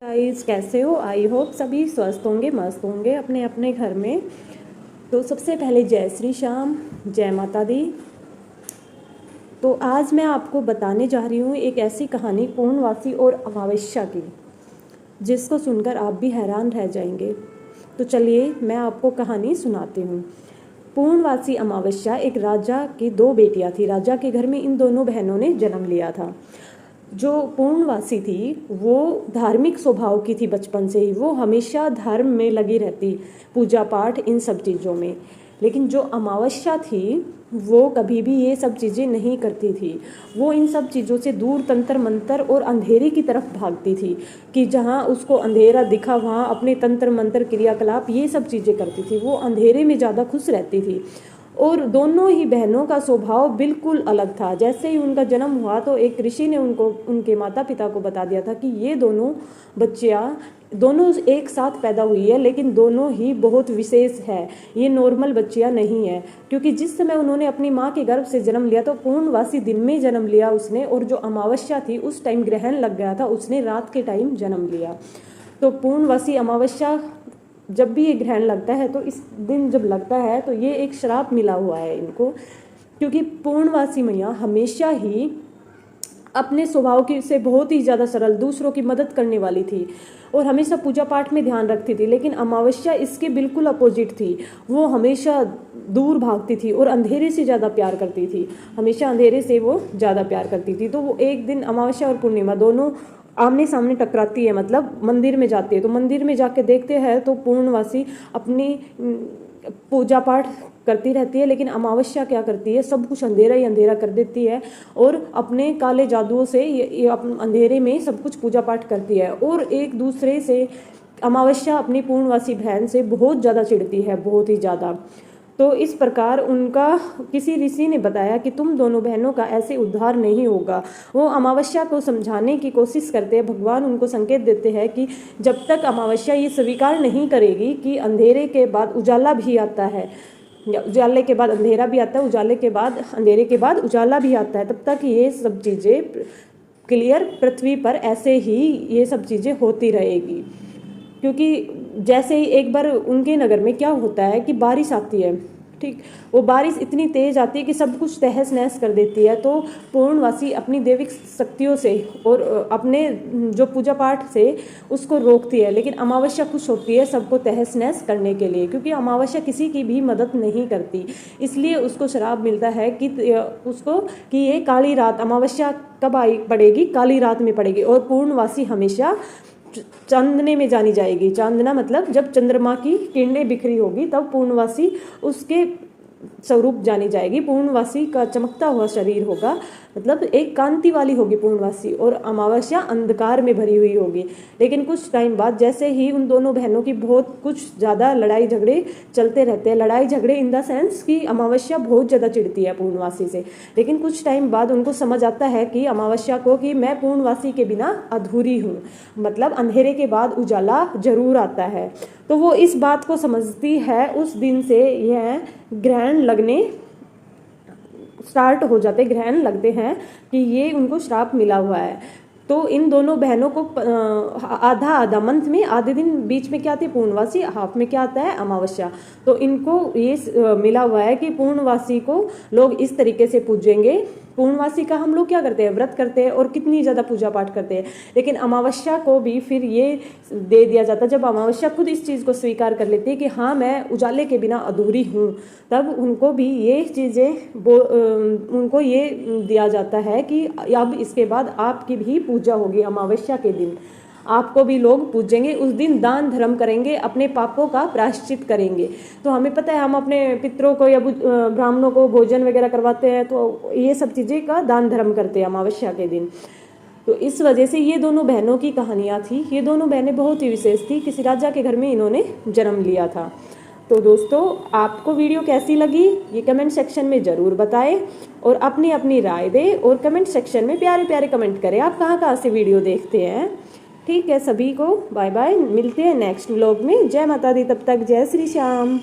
Guys, कैसे हो? I hope सभी स्वस्थ होंगे, मस्त होंगे अपने अपने घर में। तो सबसे पहले जय श्री श्याम, जय माता दी। तो आज मैं आपको बताने जा रही हूँ एक ऐसी कहानी पूर्णवासी और अमावस्या की, जिसको सुनकर आप भी हैरान रह जाएंगे। तो चलिए मैं आपको कहानी सुनाती हूँ। पूर्णवासी अमावस्या एक राजा की दो बेटियाँ थी। राजा के घर में इन दोनों बहनों ने जन्म लिया था। जो पूर्णवासी थी वो धार्मिक स्वभाव की थी, बचपन से ही वो हमेशा धर्म में लगी रहती, पूजा पाठ इन सब चीज़ों में। लेकिन जो अमावस्या थी वो कभी भी ये सब चीज़ें नहीं करती थी। वो इन सब चीज़ों से दूर तंत्र मंत्र और अंधेरे की तरफ भागती थी, कि जहाँ उसको अंधेरा दिखा वहाँ अपने तंत्र मंत्र क्रियाकलाप ये सब चीज़ें करती थी। वो अंधेरे में ज़्यादा खुश रहती थी। और दोनों ही बहनों का स्वभाव बिल्कुल अलग था। जैसे ही उनका जन्म हुआ तो एक ऋषि ने उनको, उनके माता पिता को बता दिया था कि ये दोनों बच्चियाँ दोनों एक साथ पैदा हुई है, लेकिन दोनों ही बहुत विशेष है, ये नॉर्मल बच्चियाँ नहीं है। क्योंकि जिस समय उन्होंने अपनी माँ के गर्भ से जन्म लिया तो पूर्णवासी दिन में जन्म लिया उसने, और जो अमावस्या थी उस टाइम ग्रहण लग गया था, उसने रात के टाइम जन्म लिया। तो पूर्णवासी अमावस्या जब भी ये ग्रहण लगता है तो इस दिन जब लगता है तो ये एक श्राप मिला हुआ है इनको। क्योंकि पूर्णवासी मैया हमेशा ही अपने स्वभाव की से बहुत ही ज़्यादा सरल, दूसरों की मदद करने वाली थी और हमेशा पूजा पाठ में ध्यान रखती थी। लेकिन अमावस्या इसके बिल्कुल अपोजिट थी। वो हमेशा दूर भागती थी और अंधेरे से ज़्यादा प्यार करती थी। हमेशा अंधेरे से वो ज़्यादा प्यार करती थी। तो वो एक दिन अमावस्या और पूर्णिमा दोनों आमने सामने टकराती है, मतलब मंदिर में जाती है। तो मंदिर में जाके देखते हैं तो पूर्णवासी अपनी पूजा पाठ करती रहती है, लेकिन अमावस्या क्या करती है, सब कुछ अंधेरा ही अंधेरा कर देती है और अपने काले जादुओं से ये अंधेरे में सब कुछ पूजा पाठ करती है। और एक दूसरे से अमावस्या अपनी पूर्णवासी बहन से बहुत ज़्यादा चिढ़ती है, बहुत ही ज़्यादा। तो इस प्रकार उनका किसी ऋषि ने बताया कि तुम दोनों बहनों का ऐसे उद्धार नहीं होगा। वो अमावस्या को समझाने की कोशिश करते हैं। भगवान उनको संकेत देते हैं कि जब तक अमावस्या ये स्वीकार नहीं करेगी कि अंधेरे के बाद उजाला भी आता है, उजाले के बाद अंधेरा भी आता है, उजाले के बाद अंधेरे के बाद उजाला भी आता है, तब तक ये सब चीज़ें क्लियर पृथ्वी पर ऐसे ही ये सब चीज़ें होती रहेगी। क्योंकि जैसे ही एक बार उनके नगर में क्या होता है कि बारिश आती है, ठीक, वो बारिश इतनी तेज आती है कि सब कुछ तहस नहस कर देती है। तो पूर्णवासी अपनी दैविक शक्तियों से और अपने जो पूजा पाठ से उसको रोकती है। लेकिन अमावस्या खुश होती है सबको तहस नहस करने के लिए, क्योंकि अमावस्या किसी की भी मदद नहीं करती। इसलिए उसको श्राप मिलता है कि उसको कि ये काली रात, अमावस्या कब आई पड़ेगी, काली रात में पड़ेगी। और पूर्णवासी हमेशा चांदने में जानी जाएगी। चांदना मतलब जब चंद्रमा की किरणें बिखरी होगी तब पूर्णवासी उसके स्वरूप जानी जाएगी। पूर्णवासी का चमकता हुआ शरीर होगा, मतलब एक कांति वाली होगी पूर्णवासी, और अमावस्या अंधकार में भरी हुई होगी। लेकिन कुछ टाइम बाद जैसे ही उन दोनों बहनों की बहुत कुछ ज़्यादा लड़ाई झगड़े चलते रहते हैं, लड़ाई झगड़े इन द सेंस कि अमावस्या बहुत ज़्यादा चिढ़ती है पूर्णवासी से। लेकिन कुछ टाइम बाद उनको समझ आता है कि अमावस्या को कि मैं पूर्णवासी के बिना अधूरी हूँ, मतलब अंधेरे के बाद उजाला जरूर आता है। तो वो इस बात को समझती है। उस दिन से यह ग्रहण लगने स्टार्ट हो जाते, ग्रहण लगते हैं कि ये उनको श्राप मिला हुआ है। तो इन दोनों बहनों को आधा आधा मंथ में, आधे दिन बीच में क्या आती है पूर्णवासी, हाफ में क्या आता है अमावस्या। तो इनको ये मिला हुआ है कि पूर्णवासी को लोग इस तरीके से पूजेंगे। पूर्णवासी का हम लोग क्या करते हैं, व्रत करते हैं और कितनी ज़्यादा पूजा पाठ करते हैं। लेकिन अमावस्या को भी फिर ये दे दिया जाता है, जब अमावस्या खुद इस चीज़ को स्वीकार कर लेती है कि हाँ मैं उजाले के बिना अधूरी हूँ, तब उनको भी ये चीज़ें उनको ये दिया जाता है कि अब इसके बाद आपकी भी पूजा होगी। अमावस्या के दिन आपको भी लोग पूजेंगे। उस दिन दान धर्म करेंगे, अपने पापों का प्रायश्चित करेंगे। तो हमें पता है हम अपने पितरों को या ब्राह्मणों को भोजन वगैरह करवाते हैं, तो ये सब चीज़ें का दान धर्म करते हैं अमावस्या के दिन। तो इस वजह से ये दोनों बहनों की कहानियाँ थी। ये दोनों बहनें बहुत ही विशेष थी, किसी राजा के घर में इन्होंने जन्म लिया था। तो दोस्तों, आपको वीडियो कैसी लगी ये कमेंट सेक्शन में ज़रूर बताएं और अपनी अपनी राय दें, और कमेंट सेक्शन में प्यारे प्यारे कमेंट करें आप कहाँ कहाँ से वीडियो देखते हैं। ठीक है, सभी को बाय बाय, मिलते हैं नेक्स्ट व्लॉग में। जय माता दी, तब तक जय श्री श्याम।